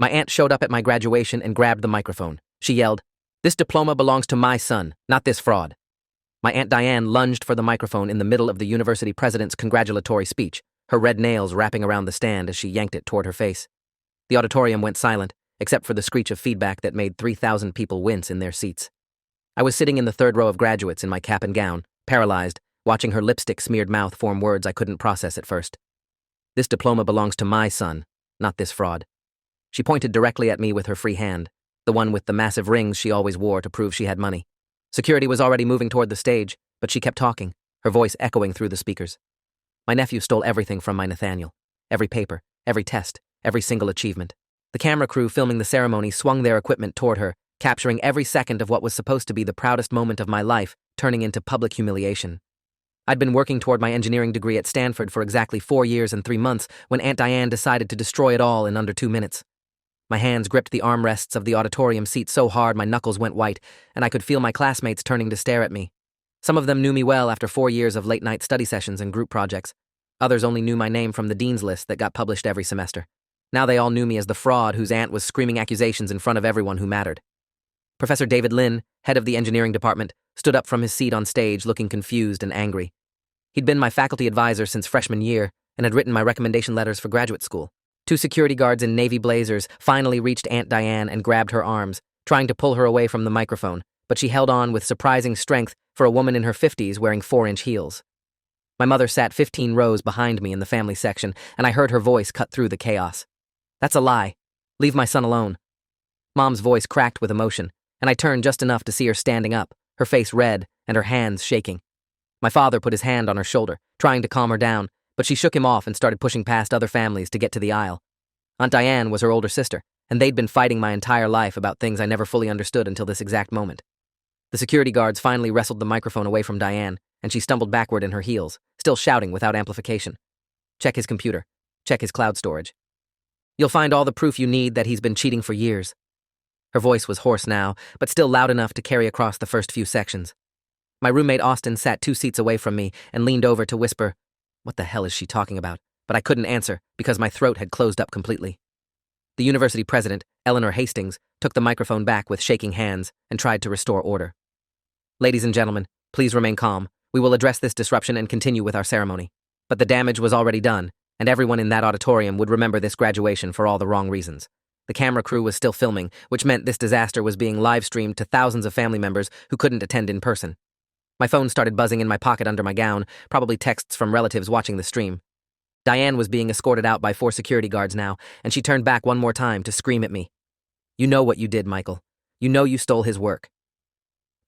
My aunt showed up at my graduation and grabbed the microphone. She yelled, "This diploma belongs to my son, not this fraud." My Aunt Diane lunged for the microphone in the middle of the university president's congratulatory speech, her red nails wrapping around the stand as she yanked it toward her face. The auditorium went silent, except for the screech of feedback that made 3,000 people wince in their seats. I was sitting in the third row of graduates in my cap and gown, paralyzed, watching her lipstick-smeared mouth form words I couldn't process at first. "This diploma belongs to my son, not this fraud." She pointed directly at me with her free hand, the one with the massive rings she always wore to prove she had money. Security was already moving toward the stage, but she kept talking, her voice echoing through the speakers. My nephew stole everything from my Nathaniel. Every paper, every test, every single achievement. The camera crew filming the ceremony swung their equipment toward her, capturing every second of what was supposed to be the proudest moment of my life, turning into public humiliation. I'd been working toward my engineering degree at Stanford for exactly 4 years and 3 months when Aunt Diane decided to destroy it all in under 2 minutes. My hands gripped the armrests of the auditorium seat so hard my knuckles went white, and I could feel my classmates turning to stare at me. Some of them knew me well after 4 years of late-night study sessions and group projects. Others only knew my name from the dean's list that got published every semester. Now they all knew me as the fraud whose aunt was screaming accusations in front of everyone who mattered. Professor David Lin, head of the engineering department, stood up from his seat on stage looking confused and angry. He'd been my faculty advisor since freshman year and had written my recommendation letters for graduate school. 2 security guards in navy blazers finally reached Aunt Diane and grabbed her arms, trying to pull her away from the microphone, but she held on with surprising strength for a woman in her 50s wearing 4-inch heels. My mother sat 15 rows behind me in the family section, and I heard her voice cut through the chaos. "That's a lie. Leave my son alone." Mom's voice cracked with emotion, and I turned just enough to see her standing up, her face red and her hands shaking. My father put his hand on her shoulder, trying to calm her down, but she shook him off and started pushing past other families to get to the aisle. Aunt Diane was her older sister, and they'd been fighting my entire life about things I never fully understood until this exact moment. The security guards finally wrestled the microphone away from Diane, and she stumbled backward in her heels, still shouting without amplification. "Check his computer. Check his cloud storage. You'll find all the proof you need that he's been cheating for years." Her voice was hoarse now, but still loud enough to carry across the first few sections. My roommate Austin sat 2 seats away from me and leaned over to whisper, "What the hell is she talking about?" But I couldn't answer because my throat had closed up completely. The university president, Eleanor Hastings, took the microphone back with shaking hands and tried to restore order. "Ladies and gentlemen, please remain calm. We will address this disruption and continue with our ceremony." But the damage was already done, and everyone in that auditorium would remember this graduation for all the wrong reasons. The camera crew was still filming, which meant this disaster was being live-streamed to thousands of family members who couldn't attend in person. My phone started buzzing in my pocket under my gown, probably texts from relatives watching the stream. Diane was being escorted out by 4 security guards now, and she turned back one more time to scream at me. "You know what you did, Michael. You know you stole his work."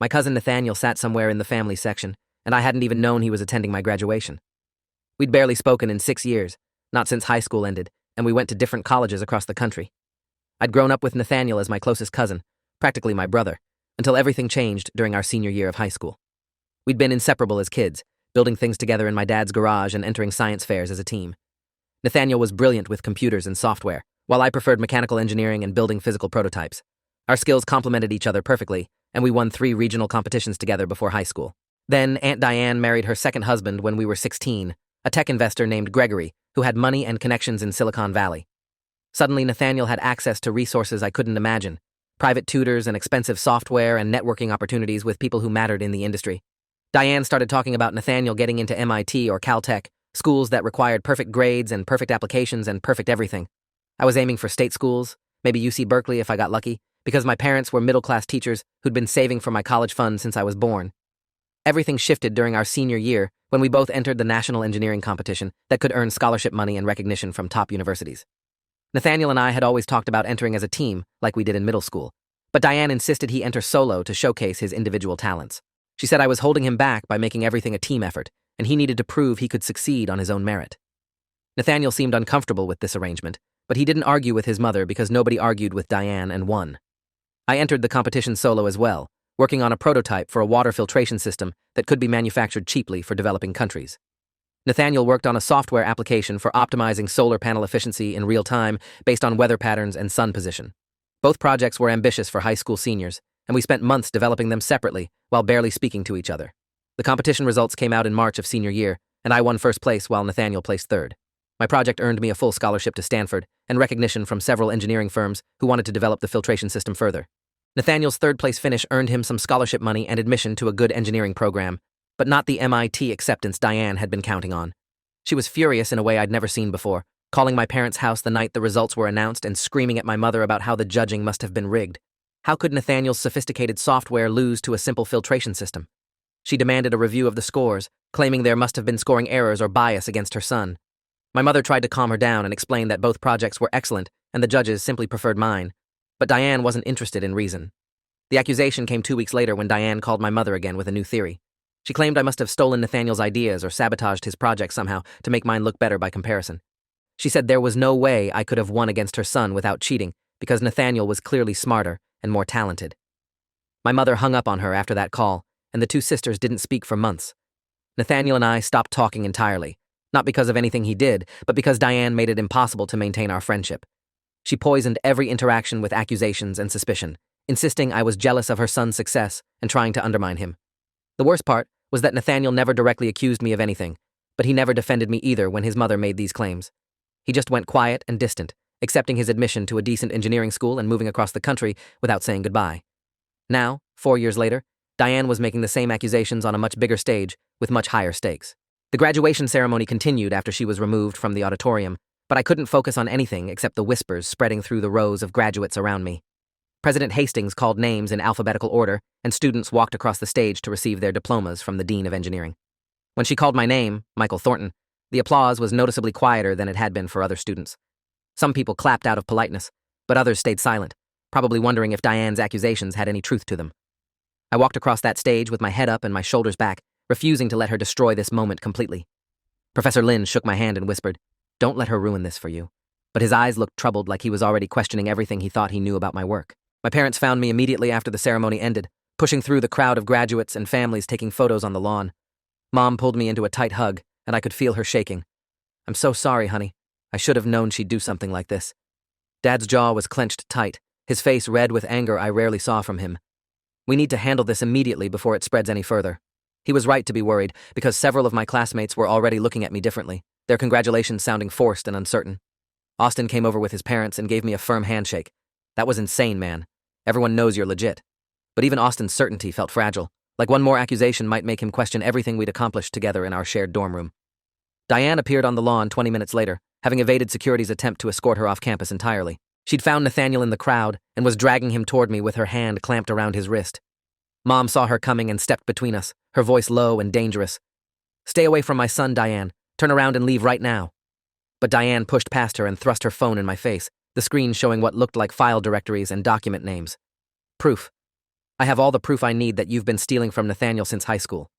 My cousin Nathaniel sat somewhere in the family section, and I hadn't even known he was attending my graduation. We'd barely spoken in 6 years, not since high school ended, and we went to different colleges across the country. I'd grown up with Nathaniel as my closest cousin, practically my brother, until everything changed during our senior year of high school. We'd been inseparable as kids, building things together in my dad's garage and entering science fairs as a team. Nathaniel was brilliant with computers and software, while I preferred mechanical engineering and building physical prototypes. Our skills complemented each other perfectly, and we won 3 regional competitions together before high school. Then Aunt Diane married her second husband when we were 16, a tech investor named Gregory, who had money and connections in Silicon Valley. Suddenly, Nathaniel had access to resources I couldn't imagine, private tutors and expensive software and networking opportunities with people who mattered in the industry. Diane started talking about Nathaniel getting into MIT or Caltech, schools that required perfect grades and perfect applications and perfect everything. I was aiming for state schools, maybe UC Berkeley if I got lucky, because my parents were middle-class teachers who'd been saving for my college fund since I was born. Everything shifted during our senior year when we both entered the national engineering competition that could earn scholarship money and recognition from top universities. Nathaniel and I had always talked about entering as a team, like we did in middle school, but Diane insisted he enter solo to showcase his individual talents. She said I was holding him back by making everything a team effort, and he needed to prove he could succeed on his own merit. Nathaniel seemed uncomfortable with this arrangement, but he didn't argue with his mother because nobody argued with Diane and won. I entered the competition solo as well, working on a prototype for a water filtration system that could be manufactured cheaply for developing countries. Nathaniel worked on a software application for optimizing solar panel efficiency in real time based on weather patterns and sun position. Both projects were ambitious for high school seniors, and we spent months developing them separately while barely speaking to each other. The competition results came out in March of senior year, and I won first place while Nathaniel placed third. My project earned me a full scholarship to Stanford, and recognition from several engineering firms who wanted to develop the filtration system further. Nathaniel's third-place finish earned him some scholarship money and admission to a good engineering program, but not the MIT acceptance Diane had been counting on. She was furious in a way I'd never seen before, calling my parents' house the night the results were announced and screaming at my mother about how the judging must have been rigged. How could Nathaniel's sophisticated software lose to a simple filtration system? She demanded a review of the scores, claiming there must have been scoring errors or bias against her son. My mother tried to calm her down and explain that both projects were excellent and the judges simply preferred mine, but Diane wasn't interested in reason. The accusation came 2 weeks later when Diane called my mother again with a new theory. She claimed I must have stolen Nathaniel's ideas or sabotaged his project somehow to make mine look better by comparison. She said there was no way I could have won against her son without cheating because Nathaniel was clearly smarter and more talented. My mother hung up on her after that call, and the two sisters didn't speak for months. Nathaniel and I stopped talking entirely, not because of anything he did, but because Diane made it impossible to maintain our friendship. She poisoned every interaction with accusations and suspicion, insisting I was jealous of her son's success and trying to undermine him. The worst part was that Nathaniel never directly accused me of anything, but he never defended me either when his mother made these claims. He just went quiet and distant, accepting his admission to a decent engineering school and moving across the country without saying goodbye. Now, 4 years later, Diane was making the same accusations on a much bigger stage with much higher stakes. The graduation ceremony continued after she was removed from the auditorium, but I couldn't focus on anything except the whispers spreading through the rows of graduates around me. President Hastings called names in alphabetical order, and students walked across the stage to receive their diplomas from the Dean of Engineering. When she called my name, Michael Thornton, the applause was noticeably quieter than it had been for other students. Some people clapped out of politeness, but others stayed silent, probably wondering if Diane's accusations had any truth to them. I walked across that stage with my head up and my shoulders back, refusing to let her destroy this moment completely. Professor Lin shook my hand and whispered, "Don't let her ruin this for you." But his eyes looked troubled, like he was already questioning everything he thought he knew about my work. My parents found me immediately after the ceremony ended, pushing through the crowd of graduates and families taking photos on the lawn. Mom pulled me into a tight hug, and I could feel her shaking. "I'm so sorry, honey. I should have known she'd do something like this." Dad's jaw was clenched tight, his face red with anger I rarely saw from him. "We need to handle this immediately before it spreads any further." He was right to be worried, because several of my classmates were already looking at me differently, their congratulations sounding forced and uncertain. Austin came over with his parents and gave me a firm handshake. "That was insane, man. Everyone knows you're legit." But even Austin's certainty felt fragile, like one more accusation might make him question everything we'd accomplished together in our shared dorm room. Diane appeared on the lawn 20 minutes later, having evaded security's attempt to escort her off campus entirely. She'd found Nathaniel in the crowd and was dragging him toward me with her hand clamped around his wrist. Mom saw her coming and stepped between us, her voice low and dangerous. "Stay away from my son, Diane. Turn around and leave right now." But Diane pushed past her and thrust her phone in my face, the screen showing what looked like file directories and document names. "Proof. I have all the proof I need that you've been stealing from Nathaniel since high school."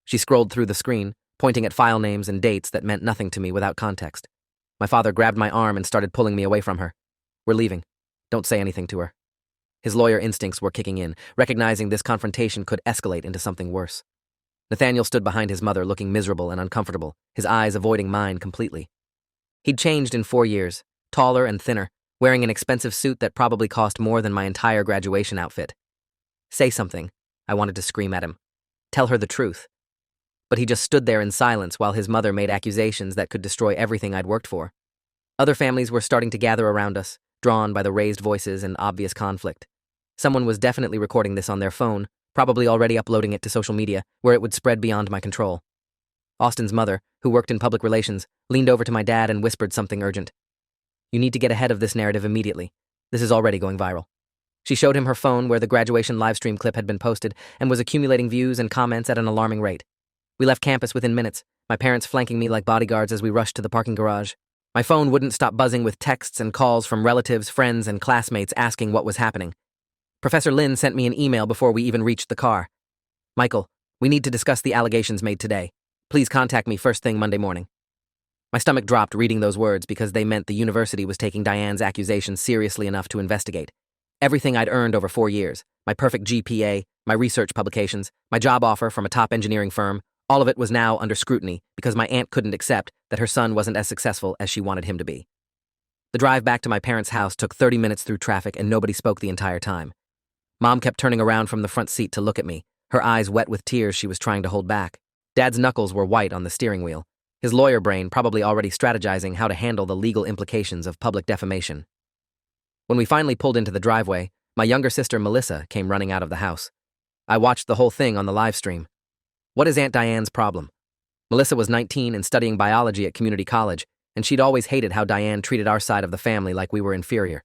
She scrolled through the screen, pointing at file names and dates that meant nothing to me without context. My father grabbed my arm and started pulling me away from her. "We're leaving. Don't say anything to her." His lawyer instincts were kicking in, recognizing this confrontation could escalate into something worse. Nathaniel stood behind his mother looking miserable and uncomfortable, his eyes avoiding mine completely. He'd changed in 4 years, taller and thinner, wearing an expensive suit that probably cost more than my entire graduation outfit. "Say something," I wanted to scream at him. "Tell her the truth." But he just stood there in silence while his mother made accusations that could destroy everything I'd worked for. Other families were starting to gather around us, drawn by the raised voices and obvious conflict. Someone was definitely recording this on their phone, probably already uploading it to social media, where it would spread beyond my control. Austin's mother, who worked in public relations, leaned over to my dad and whispered something urgent. "You need to get ahead of this narrative immediately. This is already going viral." She showed him her phone where the graduation livestream clip had been posted and was accumulating views and comments at an alarming rate. We left campus within minutes, my parents flanking me like bodyguards as we rushed to the parking garage. My phone wouldn't stop buzzing with texts and calls from relatives, friends, and classmates asking what was happening. Professor Lin sent me an email before we even reached the car. "Michael, we need to discuss the allegations made today. Please contact me first thing Monday morning." My stomach dropped reading those words because they meant the university was taking Diane's accusations seriously enough to investigate. Everything I'd earned over 4 years, my perfect GPA, my research publications, my job offer from a top engineering firm, all of it was now under scrutiny because my aunt couldn't accept that her son wasn't as successful as she wanted him to be. The drive back to my parents' house took 30 minutes through traffic and nobody spoke the entire time. Mom kept turning around from the front seat to look at me, her eyes wet with tears she was trying to hold back. Dad's knuckles were white on the steering wheel. his lawyer brain probably already strategizing how to handle the legal implications of public defamation. When we finally pulled into the driveway, my younger sister Melissa came running out of the house. I watched the whole thing on the live stream. What is Aunt Diane's problem? Melissa was 19 and studying biology at community college, and she'd always hated how Diane treated our side of the family like we were inferior.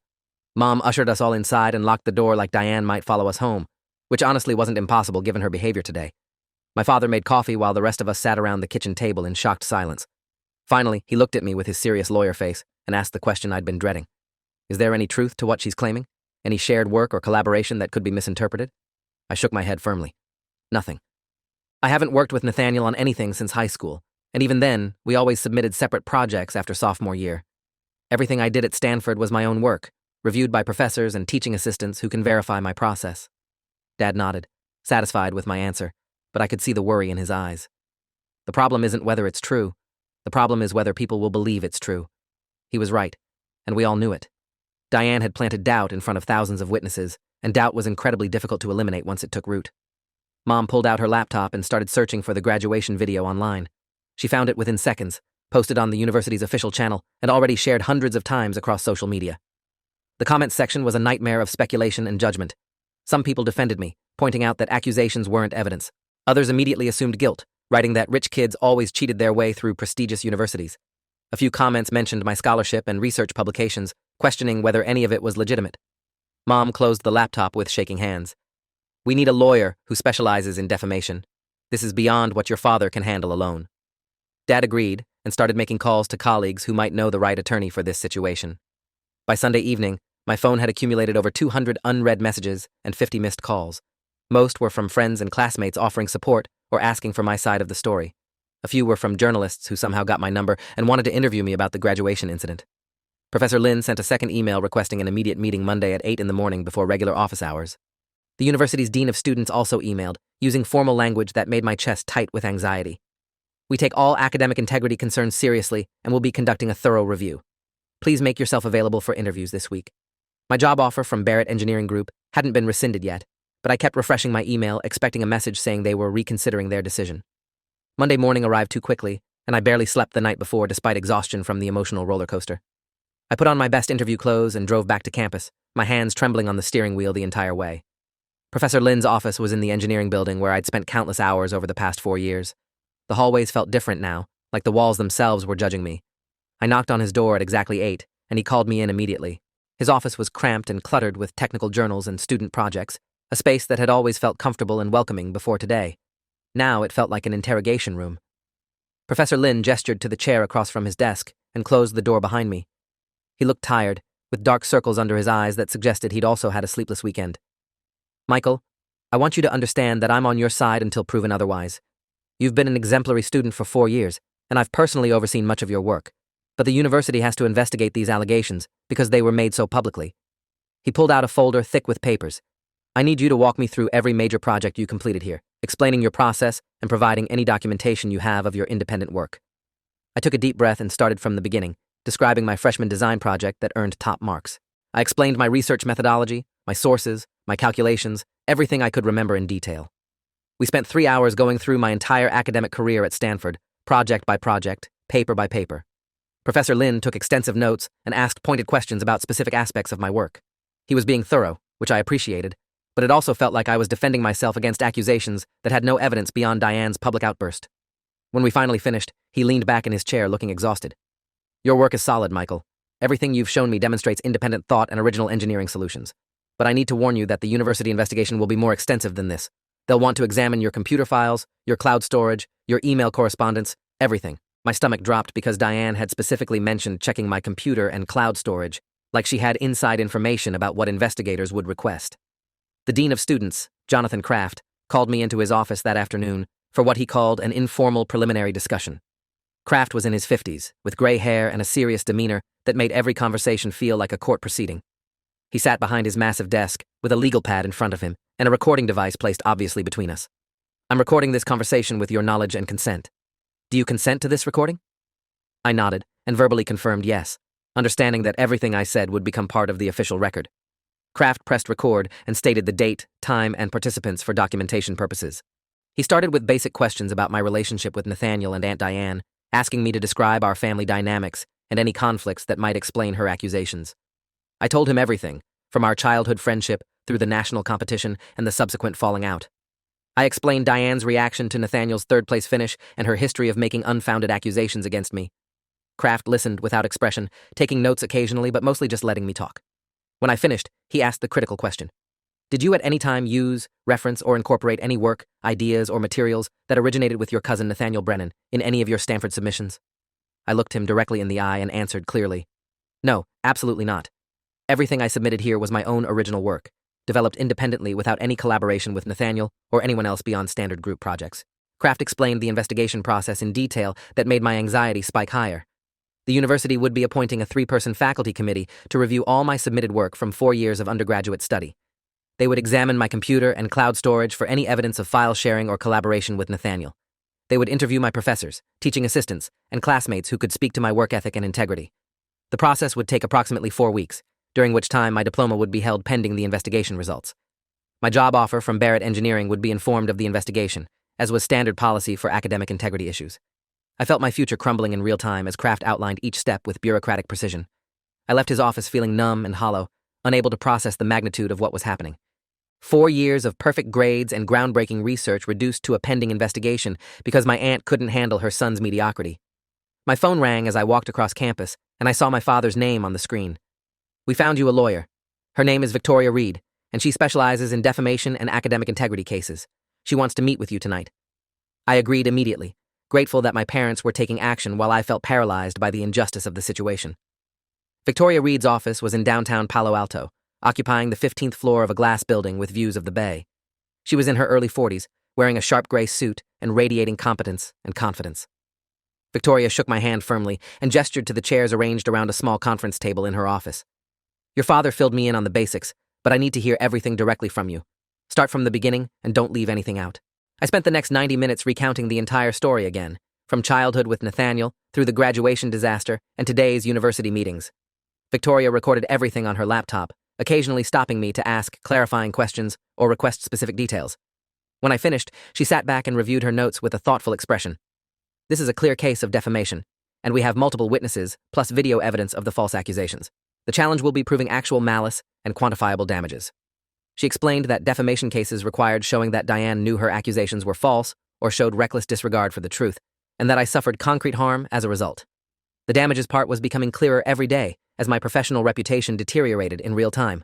Mom ushered us all inside and locked the door like Diane might follow us home, which honestly wasn't impossible given her behavior today. My father made coffee while the rest of us sat around the kitchen table in shocked silence. Finally, he looked at me with his serious lawyer face and asked the question I'd been dreading. Is there any truth to what she's claiming? Any shared work or collaboration that could be misinterpreted? I shook my head firmly. Nothing. I haven't worked with Nathaniel on anything since high school, and even then, we always submitted separate projects after sophomore year. Everything I did at Stanford was my own work, reviewed by professors and teaching assistants who can verify my process. Dad nodded, satisfied with my answer, but I could see the worry in his eyes. The problem isn't whether it's true. The problem is whether people will believe it's true. He was right, and we all knew it. Diane had planted doubt in front of thousands of witnesses, and doubt was incredibly difficult to eliminate once it took root. Mom pulled out her laptop and started searching for the graduation video online. She found it within seconds, posted on the university's official channel, and already shared hundreds of times across social media. The comments section was a nightmare of speculation and judgment. Some people defended me, pointing out that accusations weren't evidence. Others immediately assumed guilt, writing that rich kids always cheated their way through prestigious universities. A few comments mentioned my scholarship and research publications, questioning whether any of it was legitimate. Mom closed the laptop with shaking hands. We need a lawyer who specializes in defamation. This is beyond what your father can handle alone. Dad agreed and started making calls to colleagues who might know the right attorney for this situation. By Sunday evening, my phone had accumulated over 200 unread messages and 50 missed calls. Most were from friends and classmates offering support or asking for my side of the story. A few were from journalists who somehow got my number and wanted to interview me about the graduation incident. Professor Lin sent a second email requesting an immediate meeting Monday at 8 in the morning before regular office hours. The university's dean of students also emailed, using formal language that made my chest tight with anxiety. We take all academic integrity concerns seriously and will be conducting a thorough review. Please make yourself available for interviews this week. My job offer from Barrett Engineering Group hadn't been rescinded yet, but I kept refreshing my email, expecting a message saying they were reconsidering their decision. Monday morning arrived too quickly, and I barely slept the night before despite exhaustion from the emotional roller coaster. I put on my best interview clothes and drove back to campus, my hands trembling on the steering wheel the entire way. Professor Lin's office was in the engineering building where I'd spent countless hours over the past 4 years. The hallways felt different now, like the walls themselves were judging me. I knocked on his door at exactly 8, and he called me in immediately. His office was cramped and cluttered with technical journals and student projects, a space that had always felt comfortable and welcoming before today. Now it felt like an interrogation room. Professor Lin gestured to the chair across from his desk and closed the door behind me. He looked tired, with dark circles under his eyes that suggested he'd also had a sleepless weekend. Michael, I want you to understand that I'm on your side until proven otherwise. You've been an exemplary student for 4 years, and I've personally overseen much of your work. But the university has to investigate these allegations because they were made so publicly. He pulled out a folder thick with papers. I need you to walk me through every major project you completed here, explaining your process and providing any documentation you have of your independent work. I took a deep breath and started from the beginning, describing my freshman design project that earned top marks. I explained my research methodology, my sources, my calculations, everything I could remember in detail. We spent 3 hours going through my entire academic career at Stanford, project by project, paper by paper. Professor Lin took extensive notes and asked pointed questions about specific aspects of my work. He was being thorough, which I appreciated, but it also felt like I was defending myself against accusations that had no evidence beyond Diane's public outburst. When we finally finished, he leaned back in his chair looking exhausted. Your work is solid, Michael. Everything you've shown me demonstrates independent thought and original engineering solutions. But I need to warn you that the university investigation will be more extensive than this. They'll want to examine your computer files, your cloud storage, your email correspondence, everything. My stomach dropped because Diane had specifically mentioned checking my computer and cloud storage, like she had inside information about what investigators would request. The dean of students, Jonathan Kraft, called me into his office that afternoon for what he called an informal preliminary discussion. Kraft was in his 50s, with gray hair and a serious demeanor that made every conversation feel like a court proceeding. He sat behind his massive desk, with a legal pad in front of him, and a recording device placed obviously between us. I'm recording this conversation with your knowledge and consent. Do you consent to this recording? I nodded, and verbally confirmed yes, understanding that everything I said would become part of the official record. Kraft pressed record and stated the date, time, and participants for documentation purposes. He started with basic questions about my relationship with Nathaniel and Aunt Diane, asking me to describe our family dynamics and any conflicts that might explain her accusations. I told him everything, from our childhood friendship through the national competition and the subsequent falling out. I explained Diane's reaction to Nathaniel's third-place finish and her history of making unfounded accusations against me. Kraft listened without expression, taking notes occasionally but mostly just letting me talk. When I finished, he asked the critical question. Did you at any time use, reference, or incorporate any work, ideas, or materials that originated with your cousin Nathaniel Brennan in any of your Stanford submissions? I looked him directly in the eye and answered clearly. No, absolutely not. Everything I submitted here was my own original work, developed independently without any collaboration with Nathaniel or anyone else beyond standard group projects. Kraft explained the investigation process in detail that made my anxiety spike higher. The university would be appointing a 3-person faculty committee to review all my submitted work from 4 years of undergraduate study. They would examine my computer and cloud storage for any evidence of file sharing or collaboration with Nathaniel. They would interview my professors, teaching assistants, and classmates who could speak to my work ethic and integrity. The process would take approximately 4 weeks, during which time my diploma would be held pending the investigation results. My job offer from Barrett Engineering would be informed of the investigation, as was standard policy for academic integrity issues. I felt my future crumbling in real time as Kraft outlined each step with bureaucratic precision. I left his office feeling numb and hollow, unable to process the magnitude of what was happening. 4 years of perfect grades and groundbreaking research reduced to a pending investigation because my aunt couldn't handle her son's mediocrity. My phone rang as I walked across campus, and I saw my father's name on the screen. We found you a lawyer. Her name is Victoria Reed, and she specializes in defamation and academic integrity cases. She wants to meet with you tonight. I agreed immediately, grateful that my parents were taking action while I felt paralyzed by the injustice of the situation. Victoria Reed's office was in downtown Palo Alto, occupying the 15th floor of a glass building with views of the bay. She was in her early 40s, wearing a sharp gray suit and radiating competence and confidence. Victoria shook my hand firmly and gestured to the chairs arranged around a small conference table in her office. Your father filled me in on the basics, but I need to hear everything directly from you. Start from the beginning and don't leave anything out. I spent the next 90 minutes recounting the entire story again, from childhood with Nathaniel, through the graduation disaster, and today's university meetings. Victoria recorded everything on her laptop, occasionally stopping me to ask clarifying questions or request specific details. When I finished, she sat back and reviewed her notes with a thoughtful expression. This is a clear case of defamation, and we have multiple witnesses, plus video evidence of the false accusations. The challenge will be proving actual malice and quantifiable damages. She explained that defamation cases required showing that Diane knew her accusations were false or showed reckless disregard for the truth, and that I suffered concrete harm as a result. The damages part was becoming clearer every day as my professional reputation deteriorated in real time.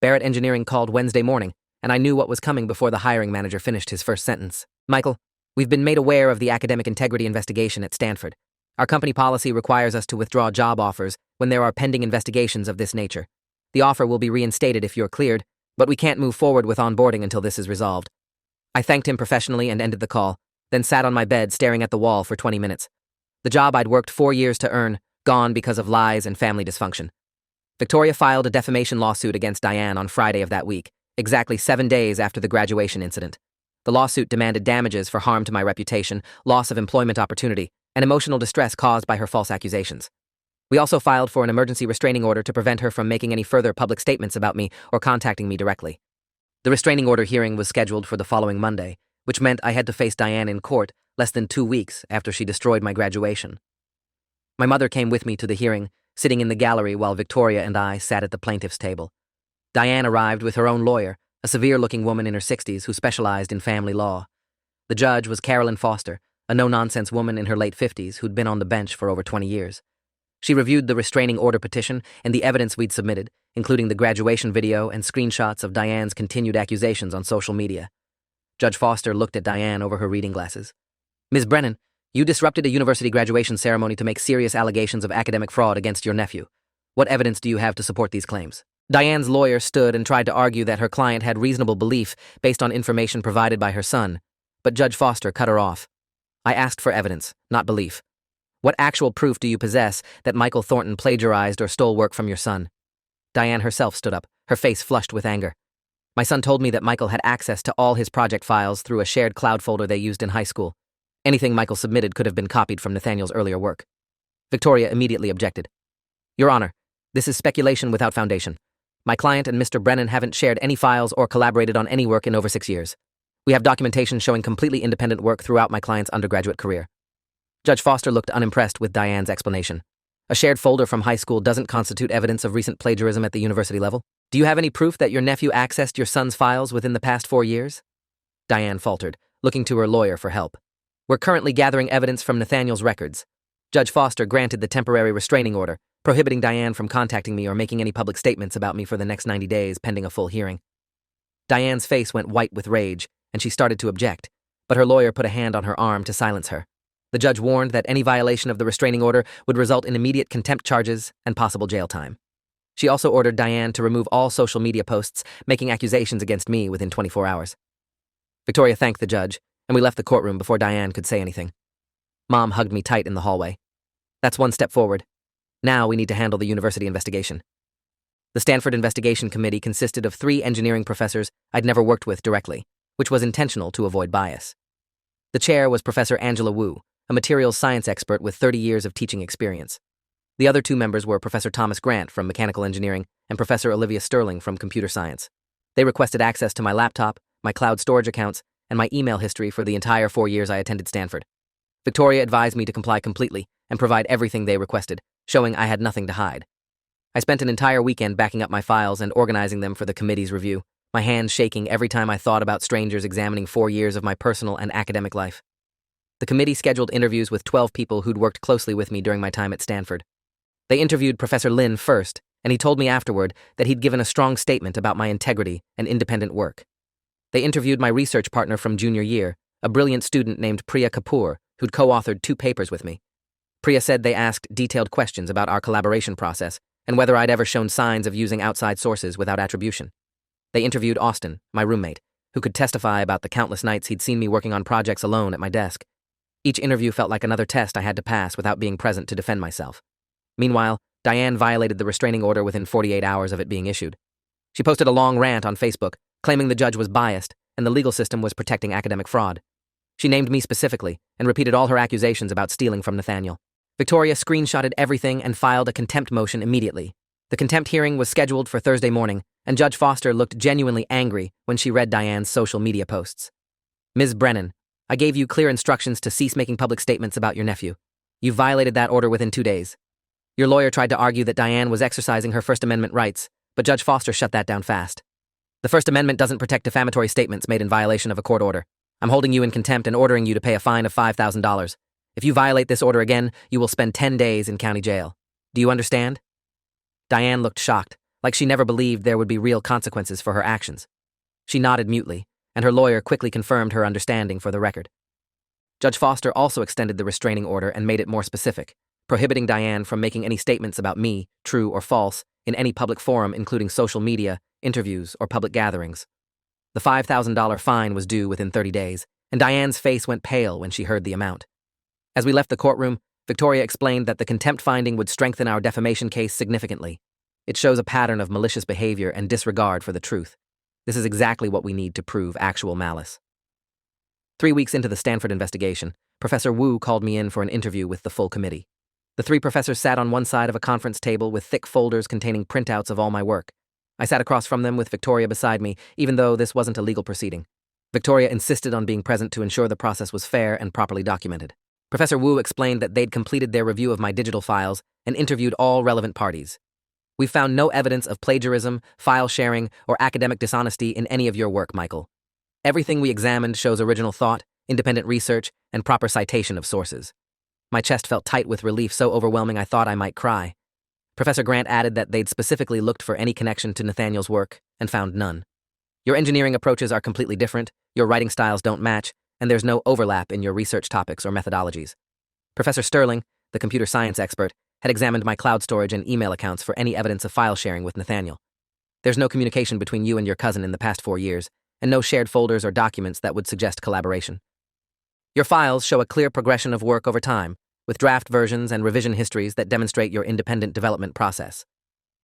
Barrett Engineering called Wednesday morning, and I knew what was coming before the hiring manager finished his first sentence. Michael, we've been made aware of the academic integrity investigation at Stanford. Our company policy requires us to withdraw job offers when there are pending investigations of this nature. The offer will be reinstated if you're cleared, but we can't move forward with onboarding until this is resolved. I thanked him professionally and ended the call, then sat on my bed staring at the wall for 20 minutes. The job I'd worked 4 years to earn, gone because of lies and family dysfunction. Victoria filed a defamation lawsuit against Diane on Friday of that week, exactly 7 days after the graduation incident. The lawsuit demanded damages for harm to my reputation, loss of employment opportunity, and emotional distress caused by her false accusations. We also filed for an emergency restraining order to prevent her from making any further public statements about me or contacting me directly. The restraining order hearing was scheduled for the following Monday, which meant I had to face Diane in court less than 2 weeks after she destroyed my graduation. My mother came with me to the hearing, sitting in the gallery while Victoria and I sat at the plaintiff's table. Diane arrived with her own lawyer, a severe-looking woman in her 60s who specialized in family law. The judge was Carolyn Foster, a no-nonsense woman in her late 50s who'd been on the bench for over 20 years. She reviewed the restraining order petition and the evidence we'd submitted, including the graduation video and screenshots of Diane's continued accusations on social media. Judge Foster looked at Diane over her reading glasses. Ms. Brennan, you disrupted a university graduation ceremony to make serious allegations of academic fraud against your nephew. What evidence do you have to support these claims? Diane's lawyer stood and tried to argue that her client had reasonable belief based on information provided by her son, but Judge Foster cut her off. I asked for evidence, not belief. What actual proof do you possess that Michael Thornton plagiarized or stole work from your son? Diane herself stood up, her face flushed with anger. My son told me that Michael had access to all his project files through a shared cloud folder they used in high school. Anything Michael submitted could have been copied from Nathaniel's earlier work. Victoria immediately objected. Your Honor, this is speculation without foundation. My client and Mr. Brennan haven't shared any files or collaborated on any work in over 6 years. We have documentation showing completely independent work throughout my client's undergraduate career. Judge Foster looked unimpressed with Diane's explanation. A shared folder from high school doesn't constitute evidence of recent plagiarism at the university level. Do you have any proof that your nephew accessed your son's files within the past 4 years? Diane faltered, looking to her lawyer for help. We're currently gathering evidence from Nathaniel's records. Judge Foster granted the temporary restraining order, prohibiting Diane from contacting me or making any public statements about me for the next 90 days pending a full hearing. Diane's face went white with rage, and she started to object, but her lawyer put a hand on her arm to silence her. The judge warned that any violation of the restraining order would result in immediate contempt charges and possible jail time. She also ordered Diane to remove all social media posts making accusations against me within 24 hours. Victoria thanked the judge, and we left the courtroom before Diane could say anything. Mom hugged me tight in the hallway. That's one step forward. Now we need to handle the university investigation. The Stanford Investigation Committee consisted of 3 engineering professors I'd never worked with directly, which was intentional to avoid bias. The chair was Professor Angela Wu, a materials science expert with 30 years of teaching experience. The other 2 members were Professor Thomas Grant from mechanical engineering and Professor Olivia Sterling from computer science. They requested access to my laptop, my cloud storage accounts, and my email history for the entire 4 years I attended Stanford. Victoria advised me to comply completely and provide everything they requested, showing I had nothing to hide. I spent an entire weekend backing up my files and organizing them for the committee's review, my hands shaking every time I thought about strangers examining 4 years of my personal and academic life. The committee scheduled interviews with 12 people who'd worked closely with me during my time at Stanford. They interviewed Professor Lin first, and he told me afterward that he'd given a strong statement about my integrity and independent work. They interviewed my research partner from junior year, a brilliant student named Priya Kapoor, who'd co-authored 2 papers with me. Priya said they asked detailed questions about our collaboration process and whether I'd ever shown signs of using outside sources without attribution. They interviewed Austin, my roommate, who could testify about the countless nights he'd seen me working on projects alone at my desk. Each interview felt like another test I had to pass without being present to defend myself. Meanwhile, Diane violated the restraining order within 48 hours of it being issued. She posted a long rant on Facebook, claiming the judge was biased and the legal system was protecting academic fraud. She named me specifically and repeated all her accusations about stealing from Nathaniel. Victoria screenshotted everything and filed a contempt motion immediately. The contempt hearing was scheduled for Thursday morning, and Judge Foster looked genuinely angry when she read Diane's social media posts. Ms. Brennan, I gave you clear instructions to cease making public statements about your nephew. You violated that order within 2 days. Your lawyer tried to argue that Diane was exercising her First Amendment rights, but Judge Foster shut that down fast. The First Amendment doesn't protect defamatory statements made in violation of a court order. I'm holding you in contempt and ordering you to pay a fine of $5,000. If you violate this order again, you will spend 10 days in county jail. Do you understand? Diane looked shocked, like she never believed there would be real consequences for her actions. She nodded mutely, and her lawyer quickly confirmed her understanding for the record. Judge Foster also extended the restraining order and made it more specific, prohibiting Diane from making any statements about me, true or false, in any public forum including social media, interviews, or public gatherings. The $5,000 fine was due within 30 days, and Diane's face went pale when she heard the amount. As we left the courtroom, Victoria explained that the contempt finding would strengthen our defamation case significantly. It shows a pattern of malicious behavior and disregard for the truth. This is exactly what we need to prove actual malice. 3 weeks into the Stanford investigation, Professor Wu called me in for an interview with the full committee. The 3 professors sat on one side of a conference table with thick folders containing printouts of all my work. I sat across from them with Victoria beside me, even though this wasn't a legal proceeding. Victoria insisted on being present to ensure the process was fair and properly documented. Professor Wu explained that they'd completed their review of my digital files and interviewed all relevant parties. We found no evidence of plagiarism, file sharing, or academic dishonesty in any of your work, Michael. Everything we examined shows original thought, independent research, and proper citation of sources. My chest felt tight with relief so overwhelming I thought I might cry. Professor Grant added that they'd specifically looked for any connection to Nathaniel's work and found none. Your engineering approaches are completely different, your writing styles don't match, and there's no overlap in your research topics or methodologies. Professor Sterling, the computer science expert, had examined my cloud storage and email accounts for any evidence of file sharing with Nathaniel. There's no communication between you and your cousin in the past 4 years, and no shared folders or documents that would suggest collaboration. Your files show a clear progression of work over time, with draft versions and revision histories that demonstrate your independent development process.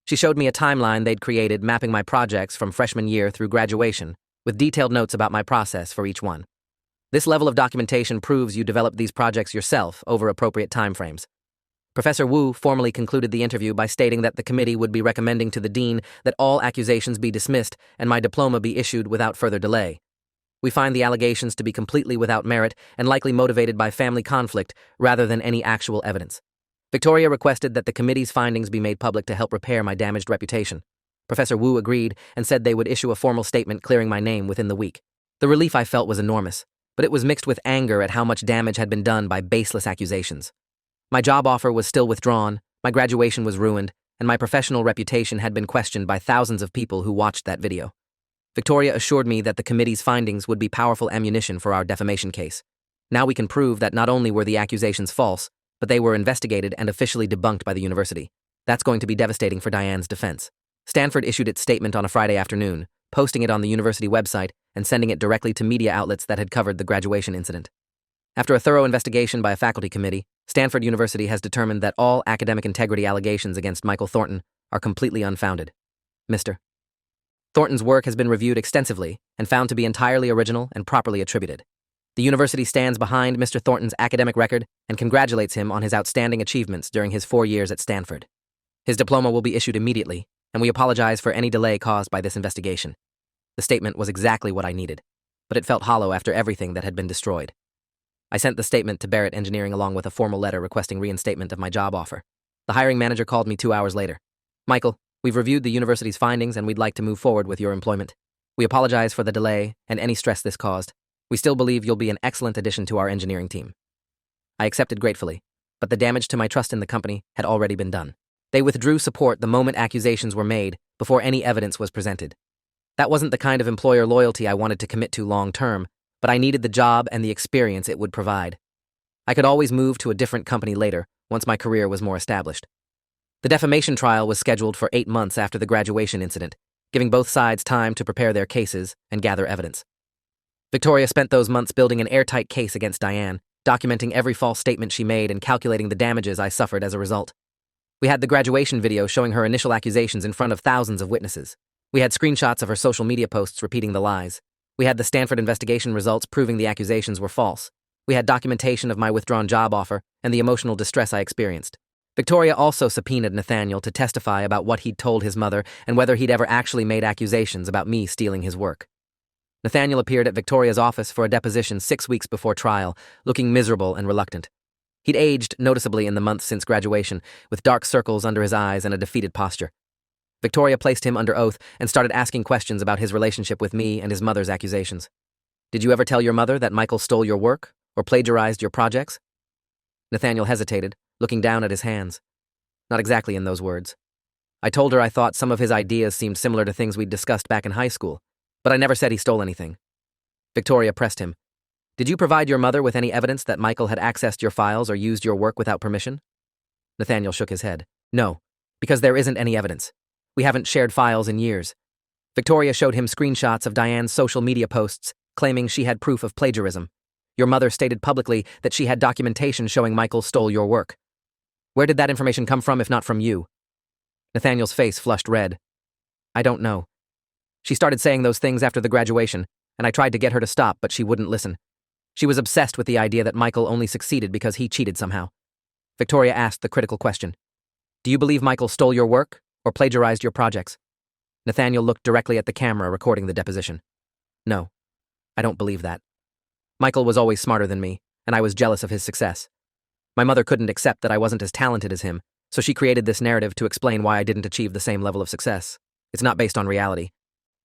She showed me a timeline they'd created mapping my projects from freshman year through graduation, with detailed notes about my process for each one. This level of documentation proves you developed these projects yourself over appropriate timeframes. Professor Wu formally concluded the interview by stating that the committee would be recommending to the dean that all accusations be dismissed and my diploma be issued without further delay. We find the allegations to be completely without merit and likely motivated by family conflict rather than any actual evidence. Victoria requested that the committee's findings be made public to help repair my damaged reputation. Professor Wu agreed and said they would issue a formal statement clearing my name within the week. The relief I felt was enormous, but it was mixed with anger at how much damage had been done by baseless accusations. My job offer was still withdrawn, my graduation was ruined, and my professional reputation had been questioned by thousands of people who watched that video. Victoria assured me that the committee's findings would be powerful ammunition for our defamation case. Now we can prove that not only were the accusations false, but they were investigated and officially debunked by the university. That's going to be devastating for Diane's defense. Stanford issued its statement on a Friday afternoon, posting it on the university website and sending it directly to media outlets that had covered the graduation incident. After a thorough investigation by a faculty committee, Stanford University has determined that all academic integrity allegations against Michael Thornton are completely unfounded. Mr. Thornton's work has been reviewed extensively and found to be entirely original and properly attributed. The university stands behind Mr. Thornton's academic record and congratulates him on his outstanding achievements during his 4 years at Stanford. His diploma will be issued immediately, and we apologize for any delay caused by this investigation. The statement was exactly what I needed, but it felt hollow after everything that had been destroyed. I sent the statement to Barrett Engineering along with a formal letter requesting reinstatement of my job offer. The hiring manager called me 2 hours later. Michael, we've reviewed the university's findings and we'd like to move forward with your employment. We apologize for the delay and any stress this caused. We still believe you'll be an excellent addition to our engineering team. I accepted gratefully, but the damage to my trust in the company had already been done. They withdrew support the moment accusations were made before any evidence was presented. That wasn't the kind of employer loyalty I wanted to commit to long term, but I needed the job and the experience it would provide. I could always move to a different company later, once my career was more established. The defamation trial was scheduled for 8 months after the graduation incident, giving both sides time to prepare their cases and gather evidence. Victoria spent those months building an airtight case against Diane, documenting every false statement she made and calculating the damages I suffered as a result. We had the graduation video showing her initial accusations in front of thousands of witnesses. We had screenshots of her social media posts repeating the lies. We had the Stanford investigation results proving the accusations were false. We had documentation of my withdrawn job offer and the emotional distress I experienced. Victoria also subpoenaed Nathaniel to testify about what he'd told his mother and whether he'd ever actually made accusations about me stealing his work. Nathaniel appeared at Victoria's office for a deposition 6 weeks before trial, looking miserable and reluctant. He'd aged noticeably in the months since graduation, with dark circles under his eyes and a defeated posture. Victoria placed him under oath and started asking questions about his relationship with me and his mother's accusations. Did you ever tell your mother that Michael stole your work or plagiarized your projects? Nathaniel hesitated, looking down at his hands. Not exactly in those words. I told her I thought some of his ideas seemed similar to things we'd discussed back in high school, but I never said he stole anything. Victoria pressed him. Did you provide your mother with any evidence that Michael had accessed your files or used your work without permission? Nathaniel shook his head. No, because there isn't any evidence. We haven't shared files in years. Victoria showed him screenshots of Diane's social media posts, claiming she had proof of plagiarism. Your mother stated publicly that she had documentation showing Michael stole your work. Where did that information come from if not from you? Nathaniel's face flushed red. I don't know. She started saying those things after the graduation, and I tried to get her to stop, but she wouldn't listen. She was obsessed with the idea that Michael only succeeded because he cheated somehow. Victoria asked the critical question. Do you believe Michael stole your work or plagiarized your projects? Nathaniel looked directly at the camera recording the deposition. No, I don't believe that. Michael was always smarter than me, and I was jealous of his success. My mother couldn't accept that I wasn't as talented as him, so she created this narrative to explain why I didn't achieve the same level of success. It's not based on reality.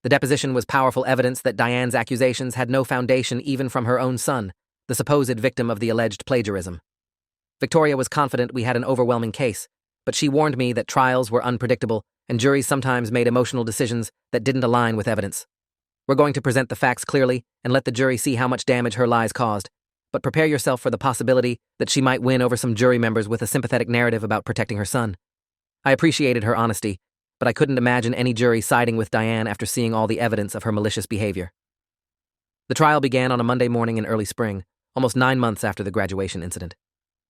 The deposition was powerful evidence that Diane's accusations had no foundation even from her own son, the supposed victim of the alleged plagiarism. Victoria was confident we had an overwhelming case, but she warned me that trials were unpredictable and juries sometimes made emotional decisions that didn't align with evidence. We're going to present the facts clearly and let the jury see how much damage her lies caused, but prepare yourself for the possibility that she might win over some jury members with a sympathetic narrative about protecting her son. I appreciated her honesty, but I couldn't imagine any jury siding with Diane after seeing all the evidence of her malicious behavior. The trial began on a Monday morning in early spring, almost 9 months after the graduation incident.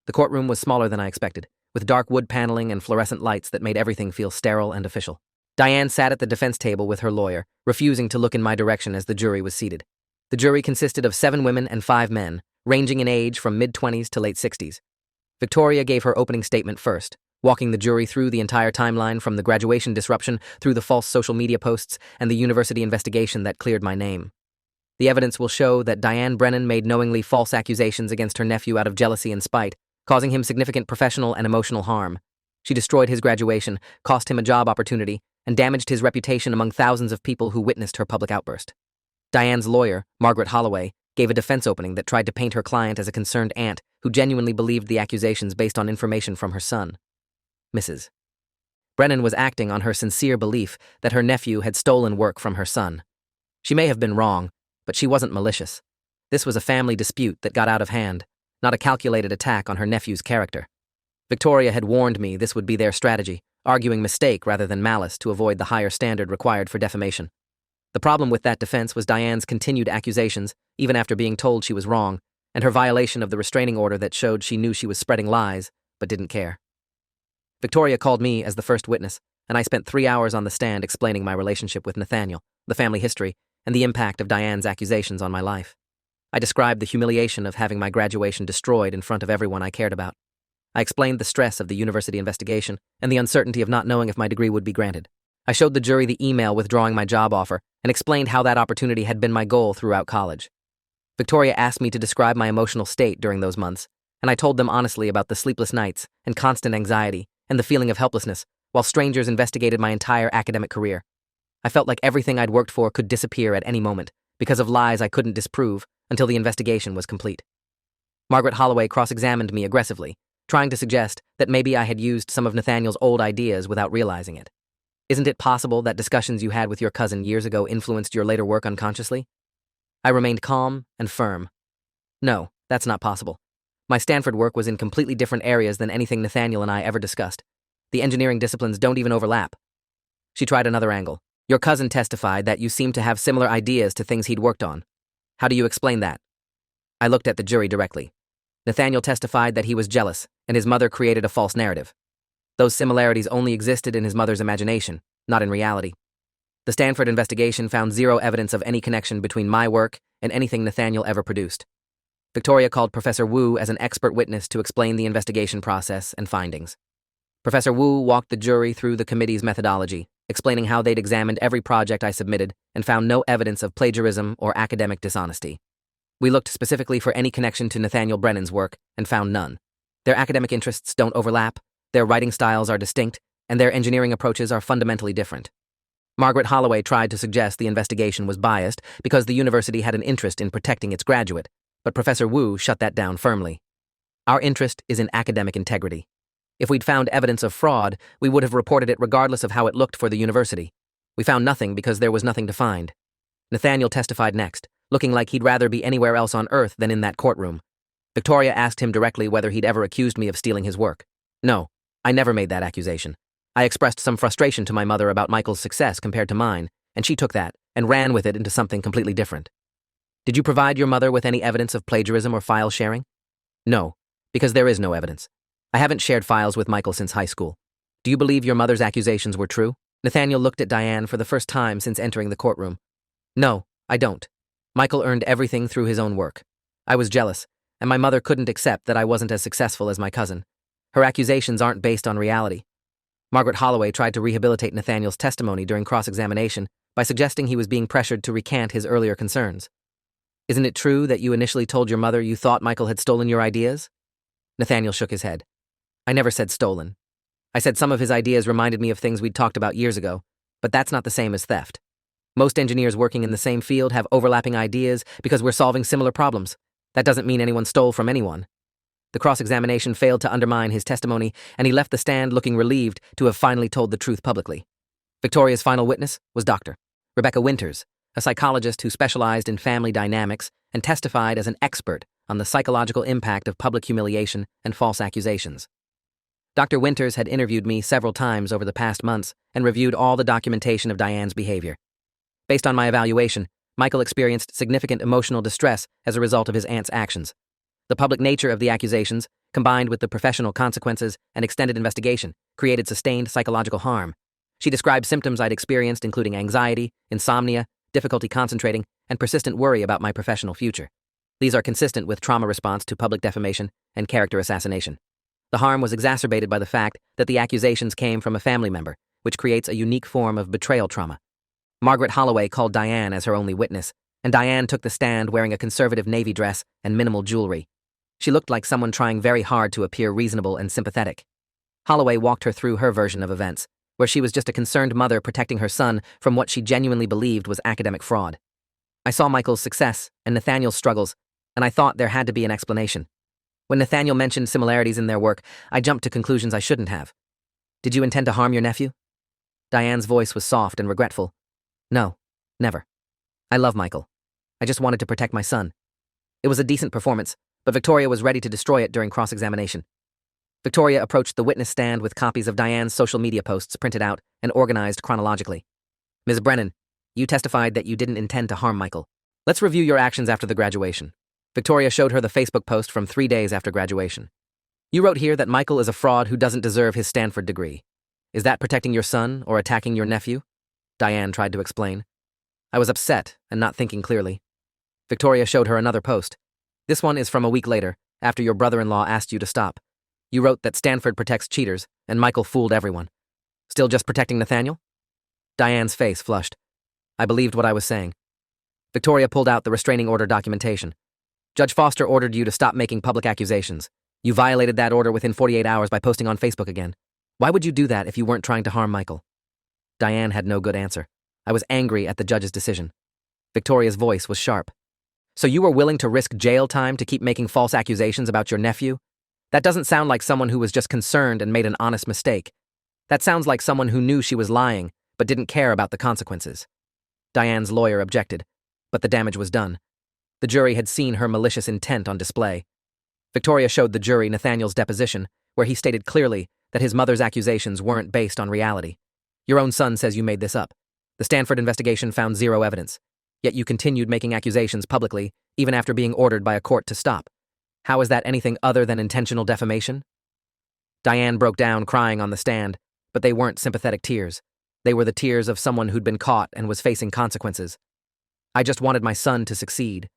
The courtroom was smaller than I expected, with dark wood paneling and fluorescent lights that made everything feel sterile and official. Diane sat at the defense table with her lawyer, refusing to look in my direction as the jury was seated. The jury consisted of 7 women and 5 men, ranging in age from mid-20s to late 60s. Victoria gave her opening statement first, walking the jury through the entire timeline from the graduation disruption through the false social media posts and the university investigation that cleared my name. The evidence will show that Diane Brennan made knowingly false accusations against her nephew out of jealousy and spite, causing him significant professional and emotional harm. She destroyed his graduation, cost him a job opportunity, and damaged his reputation among thousands of people who witnessed her public outburst. Diane's lawyer, Margaret Holloway, gave a defense opening that tried to paint her client as a concerned aunt who genuinely believed the accusations based on information from her son. Mrs. Brennan was acting on her sincere belief that her nephew had stolen work from her son. She may have been wrong, but she wasn't malicious. This was a family dispute that got out of hand, not a calculated attack on her nephew's character. Victoria had warned me this would be their strategy, arguing mistake rather than malice to avoid the higher standard required for defamation. The problem with that defense was Diane's continued accusations, even after being told she was wrong, and her violation of the restraining order that showed she knew she was spreading lies, but didn't care. Victoria called me as the first witness, and I spent 3 hours on the stand explaining my relationship with Nathaniel, the family history, and the impact of Diane's accusations on my life. I described the humiliation of having my graduation destroyed in front of everyone I cared about. I explained the stress of the university investigation and the uncertainty of not knowing if my degree would be granted. I showed the jury the email withdrawing my job offer and explained how that opportunity had been my goal throughout college. Victoria asked me to describe my emotional state during those months, and I told them honestly about the sleepless nights and constant anxiety and the feeling of helplessness while strangers investigated my entire academic career. I felt like everything I'd worked for could disappear at any moment because of lies I couldn't disprove until the investigation was complete. Margaret Holloway cross-examined me aggressively, trying to suggest that maybe I had used some of Nathaniel's old ideas without realizing it. Isn't it possible that discussions you had with your cousin years ago influenced your later work unconsciously? I remained calm and firm. No, that's not possible. My Stanford work was in completely different areas than anything Nathaniel and I ever discussed. The engineering disciplines don't even overlap. She tried another angle. Your cousin testified that you seemed to have similar ideas to things he'd worked on. How do you explain that? I looked at the jury directly. Nathaniel testified that he was jealous, and his mother created a false narrative. Those similarities only existed in his mother's imagination, not in reality. The Stanford investigation found zero evidence of any connection between my work and anything Nathaniel ever produced. Victoria called Professor Wu as an expert witness to explain the investigation process and findings. Professor Wu walked the jury through the committee's methodology, explaining how they'd examined every project I submitted and found no evidence of plagiarism or academic dishonesty. We looked specifically for any connection to Nathaniel Brennan's work and found none. Their academic interests don't overlap, their writing styles are distinct, and their engineering approaches are fundamentally different. Margaret Holloway tried to suggest the investigation was biased because the university had an interest in protecting its graduate, but Professor Wu shut that down firmly. Our interest is in academic integrity. If we'd found evidence of fraud, we would have reported it regardless of how it looked for the university. We found nothing because there was nothing to find. Nathaniel testified next, looking like he'd rather be anywhere else on earth than in that courtroom. Victoria asked him directly whether he'd ever accused me of stealing his work. No, I never made that accusation. I expressed some frustration to my mother about Michael's success compared to mine, and she took that and ran with it into something completely different. Did you provide your mother with any evidence of plagiarism or file sharing? No, because there is no evidence. I haven't shared files with Michael since high school. Do you believe your mother's accusations were true? Nathaniel looked at Diane for the first time since entering the courtroom. No, I don't. Michael earned everything through his own work. I was jealous, and my mother couldn't accept that I wasn't as successful as my cousin. Her accusations aren't based on reality. Margaret Holloway tried to rehabilitate Nathaniel's testimony during cross-examination by suggesting he was being pressured to recant his earlier concerns. Isn't it true that you initially told your mother you thought Michael had stolen your ideas? Nathaniel shook his head. I never said stolen. I said some of his ideas reminded me of things we'd talked about years ago, but that's not the same as theft. Most engineers working in the same field have overlapping ideas because we're solving similar problems. That doesn't mean anyone stole from anyone. The cross-examination failed to undermine his testimony, and he left the stand looking relieved to have finally told the truth publicly. Victoria's final witness was Dr. Rebecca Winters, a psychologist who specialized in family dynamics and testified as an expert on the psychological impact of public humiliation and false accusations. Dr. Winters had interviewed me several times over the past months and reviewed all the documentation of Diane's behavior. Based on my evaluation, Michael experienced significant emotional distress as a result of his aunt's actions. The public nature of the accusations, combined with the professional consequences and extended investigation, created sustained psychological harm. She described symptoms I'd experienced including anxiety, insomnia, difficulty concentrating, and persistent worry about my professional future. These are consistent with trauma response to public defamation and character assassination. The harm was exacerbated by the fact that the accusations came from a family member, which creates a unique form of betrayal trauma. Margaret Holloway called Diane as her only witness, and Diane took the stand wearing a conservative navy dress and minimal jewelry. She looked like someone trying very hard to appear reasonable and sympathetic. Holloway walked her through her version of events, where she was just a concerned mother protecting her son from what she genuinely believed was academic fraud. I saw Michael's success and Nathaniel's struggles, and I thought there had to be an explanation. When Nathaniel mentioned similarities in their work, I jumped to conclusions I shouldn't have. Did you intend to harm your nephew? Diane's voice was soft and regretful. No, never. I love Michael. I just wanted to protect my son. It was a decent performance, but Victoria was ready to destroy it during cross-examination. Victoria approached the witness stand with copies of Diane's social media posts printed out and organized chronologically. Ms. Brennan, you testified that you didn't intend to harm Michael. Let's review your actions after the graduation. Victoria showed her the Facebook post from 3 days after graduation. You wrote here that Michael is a fraud who doesn't deserve his Stanford degree. Is that protecting your son or attacking your nephew? Diane tried to explain. I was upset and not thinking clearly. Victoria showed her another post. This one is from a week later, after your brother-in-law asked you to stop. You wrote that Stanford protects cheaters, and Michael fooled everyone. Still just protecting Nathaniel? Diane's face flushed. I believed what I was saying. Victoria pulled out the restraining order documentation. Judge Foster ordered you to stop making public accusations. You violated that order within 48 hours by posting on Facebook again. Why would you do that if you weren't trying to harm Michael? Diane had no good answer. I was angry at the judge's decision. Victoria's voice was sharp. So you were willing to risk jail time to keep making false accusations about your nephew? That doesn't sound like someone who was just concerned and made an honest mistake. That sounds like someone who knew she was lying, but didn't care about the consequences. Diane's lawyer objected, but the damage was done. The jury had seen her malicious intent on display. Victoria showed the jury Nathaniel's deposition, where he stated clearly that his mother's accusations weren't based on reality. Your own son says you made this up. The Stanford investigation found zero evidence, yet you continued making accusations publicly, even after being ordered by a court to stop. How is that anything other than intentional defamation? Diane broke down crying on the stand, but they weren't sympathetic tears. They were the tears of someone who'd been caught and was facing consequences. I just wanted my son to succeed.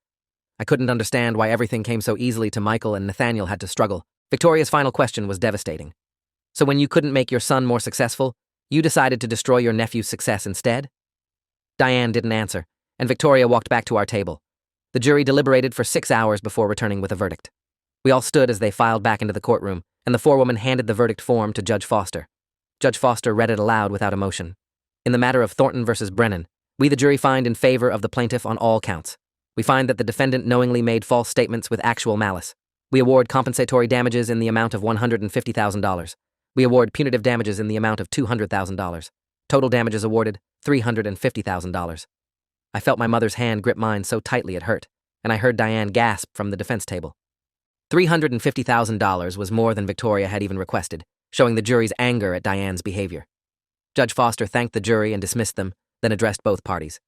I couldn't understand why everything came so easily to Michael and Nathaniel had to struggle. Victoria's final question was devastating. So when you couldn't make your son more successful, you decided to destroy your nephew's success instead? Diane didn't answer, and Victoria walked back to our table. The jury deliberated for 6 hours before returning with a verdict. We all stood as they filed back into the courtroom, and the forewoman handed the verdict form to Judge Foster. Judge Foster read it aloud without emotion. In the matter of Thornton versus Brennan, we the jury find in favor of the plaintiff on all counts. We find that the defendant knowingly made false statements with actual malice. We award compensatory damages in the amount of $150,000. We award punitive damages in the amount of $200,000. Total damages awarded, $350,000. I felt my mother's hand grip mine so tightly it hurt, and I heard Diane gasp from the defense table. $350,000 was more than Victoria had even requested, showing the jury's anger at Diane's behavior. Judge Foster thanked the jury and dismissed them, then addressed both parties.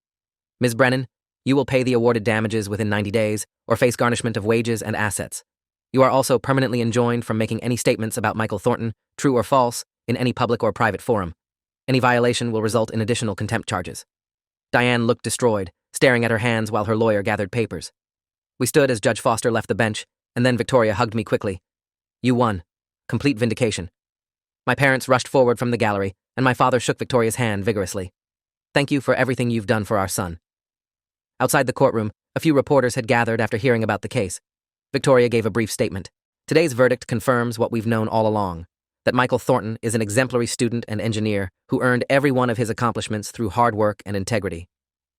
Ms. Brennan, you will pay the awarded damages within 90 days or face garnishment of wages and assets. You are also permanently enjoined from making any statements about Michael Thornton, true or false, in any public or private forum. Any violation will result in additional contempt charges. Diane looked destroyed, staring at her hands while her lawyer gathered papers. We stood as Judge Foster left the bench, and then Victoria hugged me quickly. You won. Complete vindication. My parents rushed forward from the gallery, and my father shook Victoria's hand vigorously. Thank you for everything you've done for our son. Outside the courtroom, a few reporters had gathered after hearing about the case. Victoria gave a brief statement. Today's verdict confirms what we've known all along, that Michael Thornton is an exemplary student and engineer who earned every one of his accomplishments through hard work and integrity.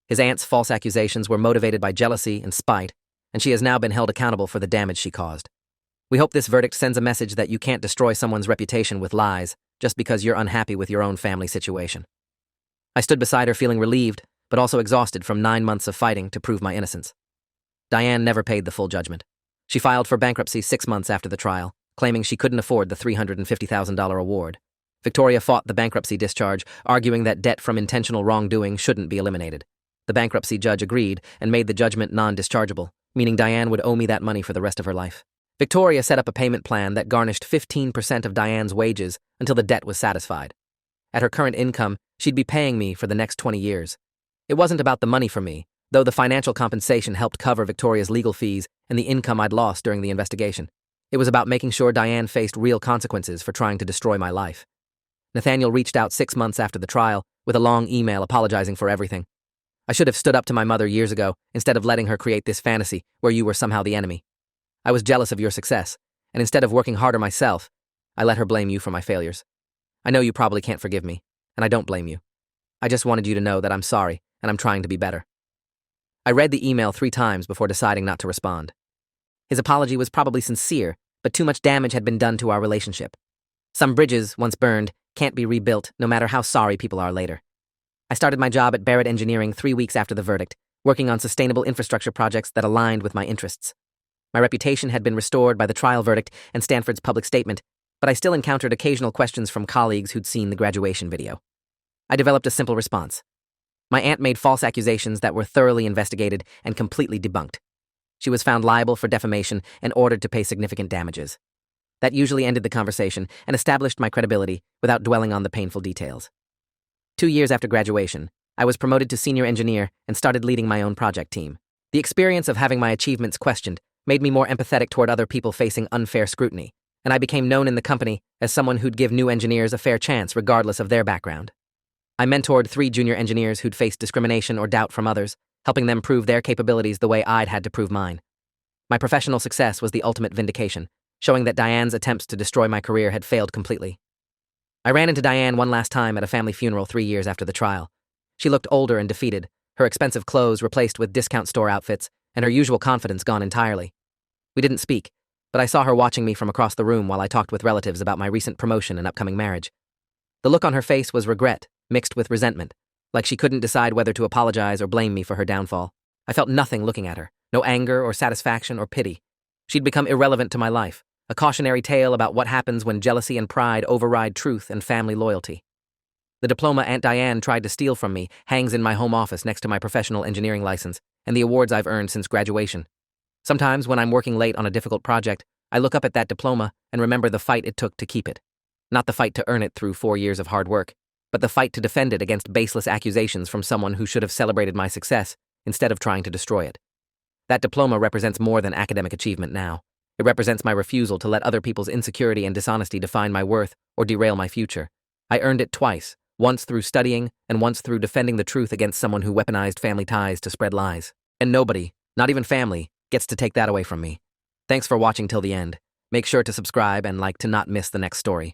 His aunt's false accusations were motivated by jealousy and spite, and she has now been held accountable for the damage she caused. We hope this verdict sends a message that you can't destroy someone's reputation with lies just because you're unhappy with your own family situation. I stood beside her feeling relieved, but also exhausted from 9 months of fighting to prove my innocence. Diane never paid the full judgment. She filed for bankruptcy 6 months after the trial, claiming she couldn't afford the $350,000 award. Victoria fought the bankruptcy discharge, arguing that debt from intentional wrongdoing shouldn't be eliminated. The bankruptcy judge agreed and made the judgment non-dischargeable, meaning Diane would owe me that money for the rest of her life. Victoria set up a payment plan that garnished 15% of Diane's wages until the debt was satisfied. At her current income, she'd be paying me for the next 20 years. It wasn't about the money for me, though the financial compensation helped cover Victoria's legal fees and the income I'd lost during the investigation. It was about making sure Diane faced real consequences for trying to destroy my life. Nathaniel reached out 6 months after the trial with a long email apologizing for everything. I should have stood up to my mother years ago instead of letting her create this fantasy where you were somehow the enemy. I was jealous of your success, and instead of working harder myself, I let her blame you for my failures. I know you probably can't forgive me, and I don't blame you. I just wanted you to know that I'm sorry, and I'm trying to be better. I read the email 3 times before deciding not to respond. His apology was probably sincere, but too much damage had been done to our relationship. Some bridges, once burned, can't be rebuilt, no matter how sorry people are later. I started my job at Barrett Engineering 3 weeks after the verdict, working on sustainable infrastructure projects that aligned with my interests. My reputation had been restored by the trial verdict and Stanford's public statement, but I still encountered occasional questions from colleagues who'd seen the graduation video. I developed a simple response. My aunt made false accusations that were thoroughly investigated and completely debunked. She was found liable for defamation and ordered to pay significant damages. That usually ended the conversation and established my credibility without dwelling on the painful details. 2 years after graduation, I was promoted to senior engineer and started leading my own project team. The experience of having my achievements questioned made me more empathetic toward other people facing unfair scrutiny, and I became known in the company as someone who'd give new engineers a fair chance regardless of their background. I mentored 3 junior engineers who'd faced discrimination or doubt from others, helping them prove their capabilities the way I'd had to prove mine. My professional success was the ultimate vindication, showing that Diane's attempts to destroy my career had failed completely. I ran into Diane one last time at a family funeral 3 years after the trial. She looked older and defeated, her expensive clothes replaced with discount store outfits, and her usual confidence gone entirely. We didn't speak, but I saw her watching me from across the room while I talked with relatives about my recent promotion and upcoming marriage. The look on her face was regret, mixed with resentment, like she couldn't decide whether to apologize or blame me for her downfall. I felt nothing looking at her, no anger or satisfaction or pity. She'd become irrelevant to my life, a cautionary tale about what happens when jealousy and pride override truth and family loyalty. The diploma Aunt Diane tried to steal from me hangs in my home office next to my professional engineering license and the awards I've earned since graduation. Sometimes when I'm working late on a difficult project, I look up at that diploma and remember the fight it took to keep it. Not the fight to earn it through 4 years of hard work, but the fight to defend it against baseless accusations from someone who should have celebrated my success instead of trying to destroy it. That diploma represents more than academic achievement now. It represents my refusal to let other people's insecurity and dishonesty define my worth or derail my future. I earned it twice, once through studying and once through defending the truth against someone who weaponized family ties to spread lies. And nobody, not even family, gets to take that away from me. Thanks for watching till the end. Make sure to subscribe and like to not miss the next story.